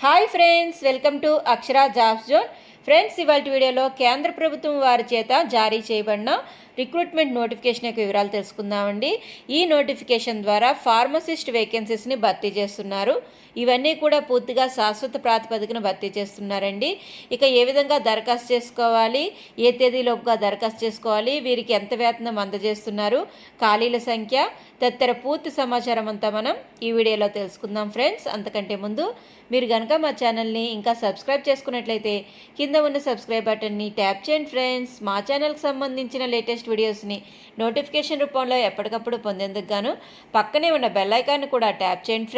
Hi friends, welcome to Akshara jobs zone. Friends, ఇవాళ వీడియోలో కేంద్ర ప్రభుత్వం వారి చేత జారీ చేయబడిన రిక్రూట్మెంట్ నోటిఫికేషన్ యొక్క వివరాలు తెలుసుకుందామండి. ఈ నోటిఫికేషన్ ద్వారా ఫార్మసిస్ట్ వేకెన్సీస్ని భర్తీ చేస్తున్నారు. ఇవన్నీ కూడా పూర్తిగా శాశ్వత ప్రాతిపదికన భర్తీ చేస్తున్నారండి. ఇక ఏ విధంగా దరఖాస్తు చేసుకోవాలి, ఏ తేదీలోపుగా దరఖాస్తు చేసుకోవాలి, వీరికి ఎంత వేతనం అందజేస్తున్నారు, ఖాళీల సంఖ్య తదితర పూర్తి సమాచారం అంతా మనం ఈ వీడియోలో తెలుసుకుందాం. ఫ్రెండ్స్, అంతకంటే ముందు మీరు కనుక మా ఛానల్ని ఇంకా సబ్స్క్రైబ్ చేసుకున్నట్లయితే కింద ఉన్న సబ్స్క్రైబ్ బటన్ని ట్యాప్ చేయండి. ఫ్రెండ్స్, మా ఛానల్కి సంబంధించిన లేటెస్ట్ వీడియోస్ని నోటిఫికేషన్ రూపంలో ఎప్పటికప్పుడు పొందేందుకు గాను పక్కనే ఉన్న బెల్ ఐకాన్ని కూడా ట్యాప్ చేయండి.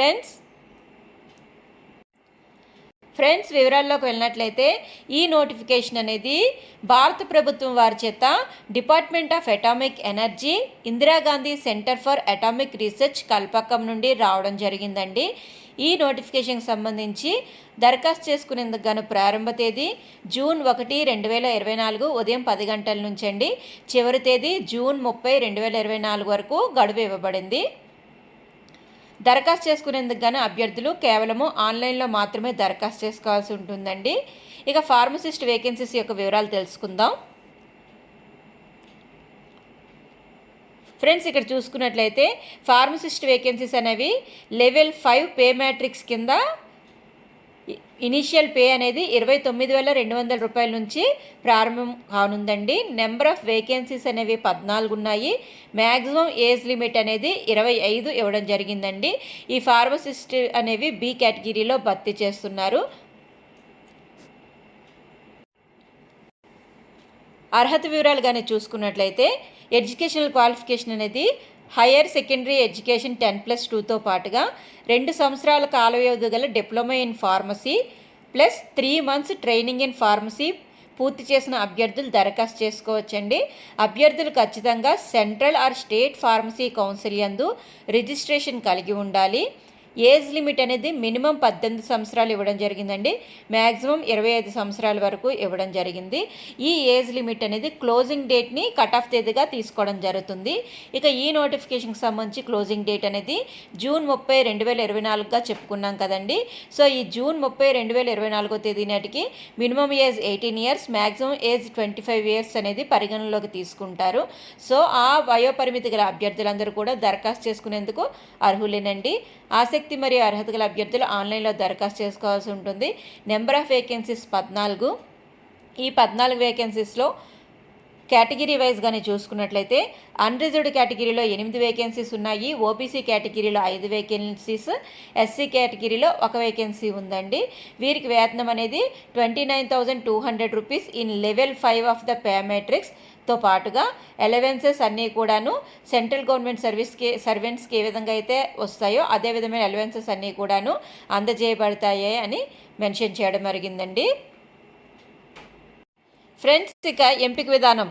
ఫ్రెండ్స్, వివరాల్లోకి వెళ్ళినట్లయితే ఈ నోటిఫికేషన్ అనేది భారత ప్రభుత్వం వారి చేత department of atomic energy, Indira Gandhi centre for atomic research Kalpakkam నుండి రావడం జరిగిందండి. ఈ నోటిఫికేషన్కి సంబంధించి దరఖాస్తు చేసుకునేందుకు గాను ప్రారంభ తేదీ జూన్ 1, 2024 ఉదయం 10 గంటల నుంచి అండి. చివరి తేదీ జూన్ 30, 2024 వరకు గడువు ఇవ్వబడింది. దరఖాస్తు చేసుకునేందుకు గాను అభ్యర్థులు కేవలము ఆన్లైన్లో మాత్రమే దరఖాస్తు చేసుకోవాల్సి ఉంటుందండి. ఇక ఫార్మసిస్ట్ వేకెన్సీస్ యొక్క వివరాలు తెలుసుకుందాం. ఫ్రెండ్స్, ఇక్కడ చూసుకున్నట్లయితే ఫార్మసిస్ట్ వేకెన్సీస్ అనేవి లెవెల్ 5 పే మ్యాట్రిక్స్ కింద ఇనీషియల్ పే అనేది 29,200 రూపాయల నుంచి ప్రారంభం కానుందండి. నెంబర్ ఆఫ్ వేకెన్సీస్ అనేవి 14 ఉన్నాయి. మ్యాక్సిమం ఏజ్ లిమిట్ అనేది 25 ఇవ్వడం జరిగిందండి. ఈ ఫార్మసిస్ట్ అనేవి బి కేటగిరీలో భర్తీ చేస్తున్నారు. అర్హత వివరాలు కానీ చూసుకున్నట్లయితే ఎడ్యుకేషనల్ క్వాలిఫికేషన్ అనేది హయ్యర్ సెకండరీ ఎడ్యుకేషన్ 10+2తో పాటుగా 2 సంవత్సరాల కాల వ్యవధి గల diploma in pharmacy plus 3 months training in pharmacy పూర్తి చేసిన అభ్యర్థులు దరఖాస్తు చేసుకోవచ్చండి. అభ్యర్థులు ఖచ్చితంగా central or state pharmacy council యందు రిజిస్ట్రేషన్ కలిగి ఉండాలి. ఏజ్ లిమిట్ అనేది మినిమం 18 సంవత్సరాలు ఇవ్వడం జరిగిందండి. మ్యాక్సిమం 25 సంవత్సరాల వరకు ఇవ్వడం జరిగింది. ఈ ఏజ్ లిమిట్ అనేది క్లోజింగ్ డేట్ని కట్ ఆఫ్ తేదీగా తీసుకోవడం జరుగుతుంది. ఇక ఈ నోటిఫికేషన్కి సంబంధించి క్లోజింగ్ డేట్ అనేది జూన్ 30, 2024గా చెప్పుకున్నాం కదండి. సో ఈ జూన్ 30, 2024 తేదీ నాటికి minimum age 18 years, maximum age 25 years అనేది పరిగణనలోకి తీసుకుంటారు. సో ఆ వయోపరిమితి గల అభ్యర్థులందరూ కూడా దరఖాస్తు చేసుకునేందుకు అర్హులేనండి. ఆసక్తి మరియు అర్హత గల అభ్యర్థులు ఆన్లైన్లో దరఖాస్తు చేసుకోవాల్సి ఉంటుంది. Number of vacancies 14. ఈ 14 వేకెన్సీస్లో కేటగిరీ వైజ్గానే చూసుకున్నట్లయితే అన్రిజర్వ్డ్ కేటగిరీలో 8 వేకెన్సీస్ ఉన్నాయి. ఓబీసీ కేటగిరీలో 5 వేకెన్సీస్, ఎస్సీ కేటగిరీలో 1 వేకెన్సీ ఉందండి. వీరికి వేతనం అనేది 29,200 rupees in level 5 of the pay matrix తో పాటుగా అలవెన్సెస్ అన్నీ కూడాను సెంట్రల్ గవర్నమెంట్ సర్వెంట్స్కి ఏ విధంగా అయితే వస్తాయో అదే విధమైన అలవెన్సెస్ అన్నీ కూడాను అందజేయబడతాయి అని మెన్షన్ చేయడం జరిగిందండి. ఫ్రెండ్స్, ఇక ఎంపిక విధానం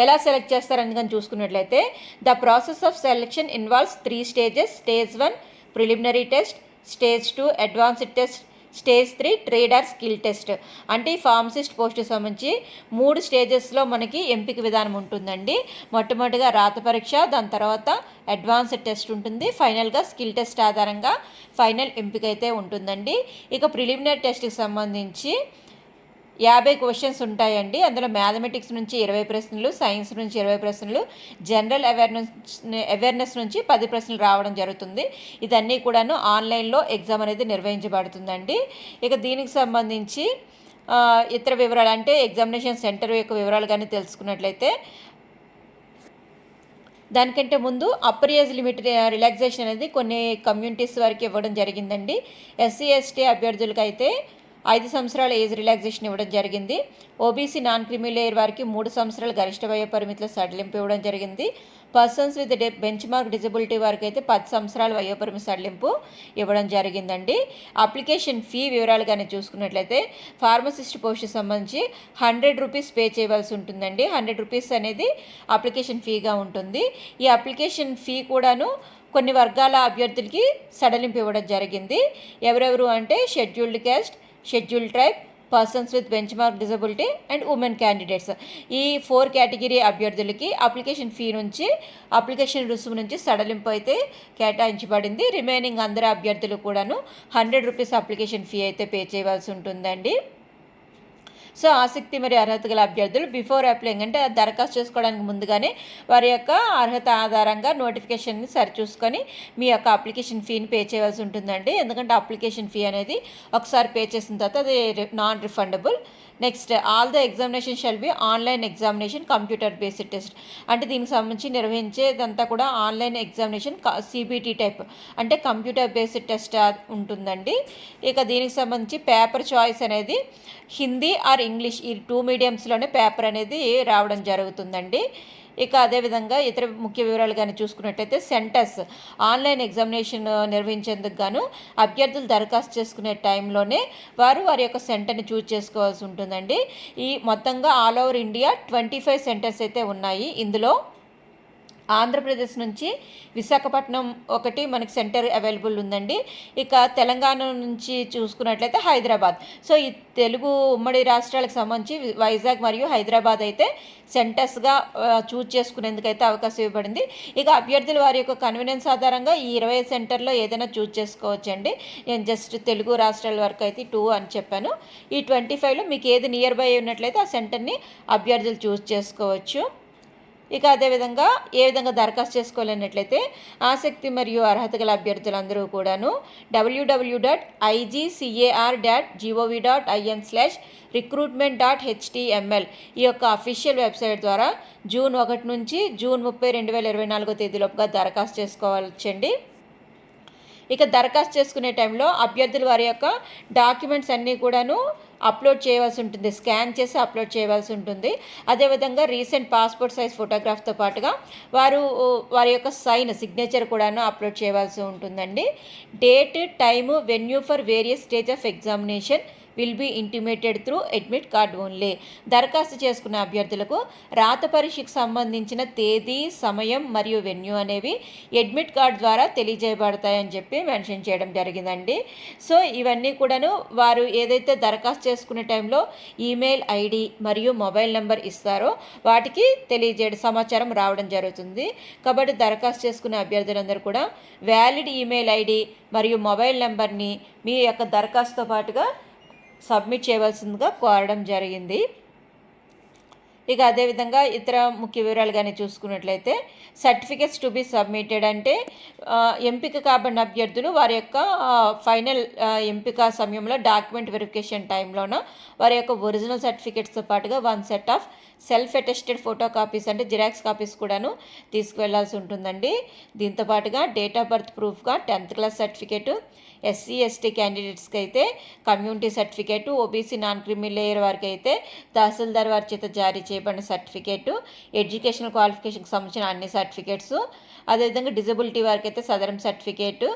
ఎలా సెలెక్ట్ చేస్తారని కానీ చూసుకున్నట్లయితే the process of selection involves 3 stages. Stage 1 preliminary test, Stage 2 advanced test, Stage 3 trade are skill test. అంటే ఈ ఫార్మసిస్ట్ పోస్టుకి సంబంధించి 3 స్టేజెస్లో మనకి ఎంపిక విధానం ఉంటుందండి. మొట్టమొదటిగా రాత పరీక్ష, దాని తర్వాత అడ్వాన్స్డ్ టెస్ట్ ఉంటుంది, ఫైనల్గా స్కిల్ టెస్ట్ ఆధారంగా ఫైనల్ ఎంపిక అయితే ఉంటుందండి. ఇక ప్రిలిమినరీ టెస్ట్కి సంబంధించి 50 క్వశ్చన్స్ ఉంటాయండి. అందులో మ్యాథమెటిక్స్ నుంచి 20 ప్రశ్నలు, సైన్స్ నుంచి 20 ప్రశ్నలు, జనరల్ అవేర్నెస్ నుంచి 10 ప్రశ్నలు రావడం జరుగుతుంది. ఇదన్నీ కూడాను ఆన్లైన్లో ఎగ్జామ్ అనేది నిర్వహించబడుతుందండి. ఇక దీనికి సంబంధించి ఇతర వివరాలు అంటే ఎగ్జామినేషన్ సెంటర్ యొక్క వివరాలు కానీ తెలుసుకున్నట్లయితే దానికంటే ముందు అప్పర్ ఏజ్ లిమిట్ రిలాక్సేషన్ అనేది కొన్ని కమ్యూనిటీస్ వరకు ఇవ్వడం జరిగిందండి. ఎస్సీ ఎస్టీ అభ్యర్థులకి అయితే 5 సంవత్సరాల ఏజ్ రిలాక్సేషన్ ఇవ్వడం జరిగింది. ఓబీసీ నాన్ క్రిమీ లేయర్ వారికి 3 సంవత్సరాల గరిష్ట వయో పరిమితిలో సడలింపు ఇవ్వడం జరిగింది. Persons with bench mark disability వారికి అయితే 10 సంవత్సరాల వయోపరిమితి సడలింపు ఇవ్వడం జరిగిందండి. అప్లికేషన్ ఫీ వివరాలు కానీ చూసుకున్నట్లయితే ఫార్మసిస్ట్ పోస్ట్కి సంబంధించి 100 రూపీస్ పే చేయవలసి ఉంటుందండి. 100 రూపీస్ అనేది అప్లికేషన్ ఫీగా ఉంటుంది. ఈ అప్లికేషన్ ఫీ కూడాను కొన్ని వర్గాల అభ్యర్థులకి సడలింపు ఇవ్వడం జరిగింది. ఎవరెవరు అంటే scheduled caste, schedule tribe, persons with bench mark disability and women candidates. ఈ 4 కేటగిరీ అభ్యర్థులకి అప్లికేషన్ ఫీ నుంచి అప్లికేషన్ రుసుము నుంచి సడలింపు అయితే కేటాయించబడింది. రిమైనింగ్ అందరు అభ్యర్థులు కూడాను 100 రూపీస్ అప్లికేషన్ ఫీ అయితే పే చేయవలసి ఉంటుందండి. సో ఆసక్తి మరియు అర్హత గల అభ్యర్థులు బిఫోర్ అప్లైయింగ్ అంటే దరఖాస్తు చేసుకోవడానికి ముందుగానే వారి యొక్క అర్హత ఆధారంగా నోటిఫికేషన్ని సరిచూసుకొని మీ యొక్క అప్లికేషన్ ఫీని పే చేయవలసి ఉంటుందండి. ఎందుకంటే అప్లికేషన్ ఫీ అనేది ఒకసారి పే చేసిన తర్వాత అది non refundable. Next, all the examination shall be online examination computer based test. అంటే దీనికి సంబంధించి నిర్వహించేదంతా కూడా ఆన్లైన్ ఎగ్జామినేషన్ సిబిటి టైప్ అంటే కంప్యూటర్ బేస్డ్ టెస్ట్ ఉంటుందండి. ఇక దీనికి సంబంధించి పేపర్ చాయిస్ అనేది హిందీ ఆర్ ఇంగ్లీష్ ఈ 2 మీడియంస్లోనే పేపర్ అనేది రావడం జరుగుతుందండి. ఇక అదేవిధంగా ఇతర ముఖ్య వివరాలు కానీ చూసుకున్నట్టయితే సెంటర్స్ ఆన్లైన్ ఎగ్జామినేషన్ నిర్వహించేందుకు గాను అభ్యర్థులు దరఖాస్తు చేసుకునే టైంలోనే వారి యొక్క సెంటర్ని చూజ్ చేసుకోవాల్సి ఉంటుందండి. ఈ మొత్తంగా ఆల్ ఓవర్ ఇండియా 25 సెంటర్స్ అయితే ఉన్నాయి. ఇందులో ఆంధ్రప్రదేశ్ నుంచి విశాఖపట్నం ఒకటి మనకి సెంటర్ అవైలబుల్ ఉందండి. ఇక తెలంగాణ నుంచి చూసుకున్నట్లయితే హైదరాబాద్. సో ఈ తెలుగు ఉమ్మడి రాష్ట్రాలకు సంబంధించి వైజాగ్ మరియు హైదరాబాద్ అయితే సెంటర్స్గా చూజ్ చేసుకునేందుకైతే అవకాశం ఇవ్వబడింది. ఇక అభ్యర్థులు వారి యొక్క కన్వీనియన్స్ ఆధారంగా ఈ 20 సెంటర్లో ఏదైనా చూజ్ చేసుకోవచ్చండి. నేను జస్ట్ తెలుగు రాష్ట్రాల వరకు అయితే 2 అని చెప్పాను. ఈ 25లో మీకు ఏది నియర్ బై ఉన్నట్లయితే ఆ సెంటర్ని అభ్యర్థులు చూజ్ చేసుకోవచ్చు. ఇక అదేవిధంగా ఏ విధంగా దరఖాస్తు చేసుకోవాలన్నట్లయితే ఆసక్తి మరియు అర్హత గల అభ్యర్థులందరూ కూడాను www.igcar.gov.in/recruitment.html ఈ యొక్క అఫీషియల్ వెబ్సైట్ ద్వారా జూన్ 1 నుంచి జూన్ 30, 2024 తేదీలోపుగా దరఖాస్తు చేసుకోవచ్చండి. ఇక దరఖాస్తు చేసుకునే టైంలో అభ్యర్థులు వారి యొక్క డాక్యుమెంట్స్ అన్నీ కూడాను అప్లోడ్ చేయవలసి ఉంటుంది, స్కాన్ చేసి అప్లోడ్ చేయవలసి ఉంటుంది. అదేవిధంగా రీసెంట్ పాస్పోర్ట్ సైజ్ ఫోటోగ్రాఫ్తో పాటుగా వారి యొక్క సిగ్నేచర్ కూడాను అప్లోడ్ చేయవలసి ఉంటుందండి. Date, time, venue for various stage of examination will be intimated through admit card only. దరఖాస్తు చేసుకున్న అభ్యర్థులకు రాత పరీక్షకు సంబంధించిన తేదీ, సమయం మరియు వెన్యూ అనేవి అడ్మిట్ కార్డ్ ద్వారా తెలియజేయబడతాయని చెప్పి మెన్షన్ చేయడం జరిగిందండి. సో ఇవన్నీ కూడాను వారు ఏదైతే దరఖాస్తు చేసుకునే టైంలో ఈమెయిల్ ఐడి మరియు మొబైల్ నెంబర్ ఇస్తారో వాటికి తెలియజేయడం సమాచారం రావడం జరుగుతుంది. కాబట్టి దరఖాస్తు చేసుకునే అభ్యర్థులందరూ కూడా వ్యాలిడ్ ఈమెయిల్ ఐడి మరియు మొబైల్ నెంబర్ని మీ యొక్క దరఖాస్తుతో పాటుగా సబ్మిట్ చేయవలసిందిగా కోరడం జరిగింది. ఇక అదేవిధంగా ఇతర ముఖ్య వివరాలు కానీ చూసుకున్నట్లయితే సర్టిఫికెట్స్ టు బి సబ్మిటెడ్ అంటే ఎంపిక కాబడిన అభ్యర్థులు వారి యొక్క ఫైనల్ ఎంపిక సమయంలో డాక్యుమెంట్ వెరిఫికేషన్ టైంలోన వారి యొక్క ఒరిజినల్ సర్టిఫికెట్స్తో పాటుగా 1 set of self attested photo copies అంటే జిరాక్స్ కాపీస్ కూడాను తీసుకువెళ్లాల్సి ఉంటుందండి. దీంతో పాటుగా డేట్ ఆఫ్ బర్త్ ప్రూఫ్గా 10th class certificate, SC ST క్యాండిడేట్స్కి అయితే community certificate, OBC non creamy layer వారికి అయితే తహసీల్దార్ వారి చేత జారీ చేయబడిన సర్టిఫికేటు, ఎడ్యుకేషనల్ క్వాలిఫికేషన్కి సంబంధించిన అన్ని సర్టిఫికేట్స్, అదేవిధంగా డిజబిలిటీ వారికి అయితే సదరం సర్టిఫికేటు.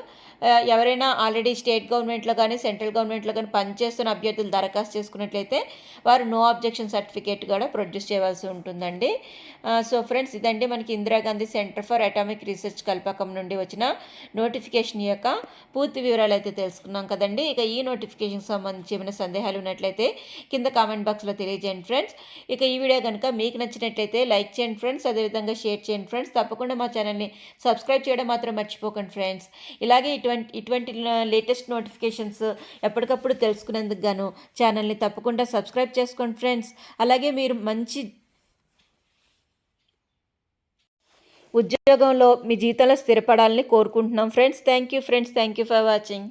ఎవరైనా ఆల్రెడీ స్టేట్ గవర్నమెంట్లో కానీ సెంట్రల్ గవర్నమెంట్లో కానీ పనిచేస్తున్న అభ్యర్థులు దరఖాస్తు చేసుకున్నట్లయితే వారు నో అబ్జెక్షన్ సర్టిఫికేట్ కూడా ప్రొడ్యూస్ చేయవలసి ఉంటుందండి. సో ఫ్రెండ్స్, ఇదండి మనకి Indira Gandhi centre for atomic research Kalpakkam నుండి వచ్చిన నోటిఫికేషన్ యొక్క పూర్తి వివరాలు అయితే తెలుసుకున్నాం కదండి. ఇక ఈ నోటిఫికేషన్కి సంబంధించి ఏమైనా సందేహాలు ఉన్నట్లయితే కింద కామెంట్ బాక్స్లో తెలియజేయండి ఫ్రెండ్స్. ఇక ఈ వీడియో కనుక మీకు నచ్చినట్లయితే లైక్ చేయండి ఫ్రెండ్స్, అదేవిధంగా షేర్ చేయండి ఫ్రెండ్స్. తప్పకుండా మా ఛానల్ని సబ్స్క్రైబ్ చేయడం మాత్రం మర్చిపోకండి ఫ్రెండ్స్. ఇలాగే ఇటువంటి లేటెస్ట్ నోటిఫికేషన్స్ ఎప్పటికప్పుడు తెలుసుకునేందుకు గాను ఛానల్ని తప్పకుండా సబ్స్క్రైబ్ చేసుకోండి ఫ్రెండ్స్. అలాగే మీరు మంచి ఉద్యోగంలో మీ జీవితంలో స్థిరపడాలని కోరుకుంటున్నాం friends. Thank you friends, thank you for watching.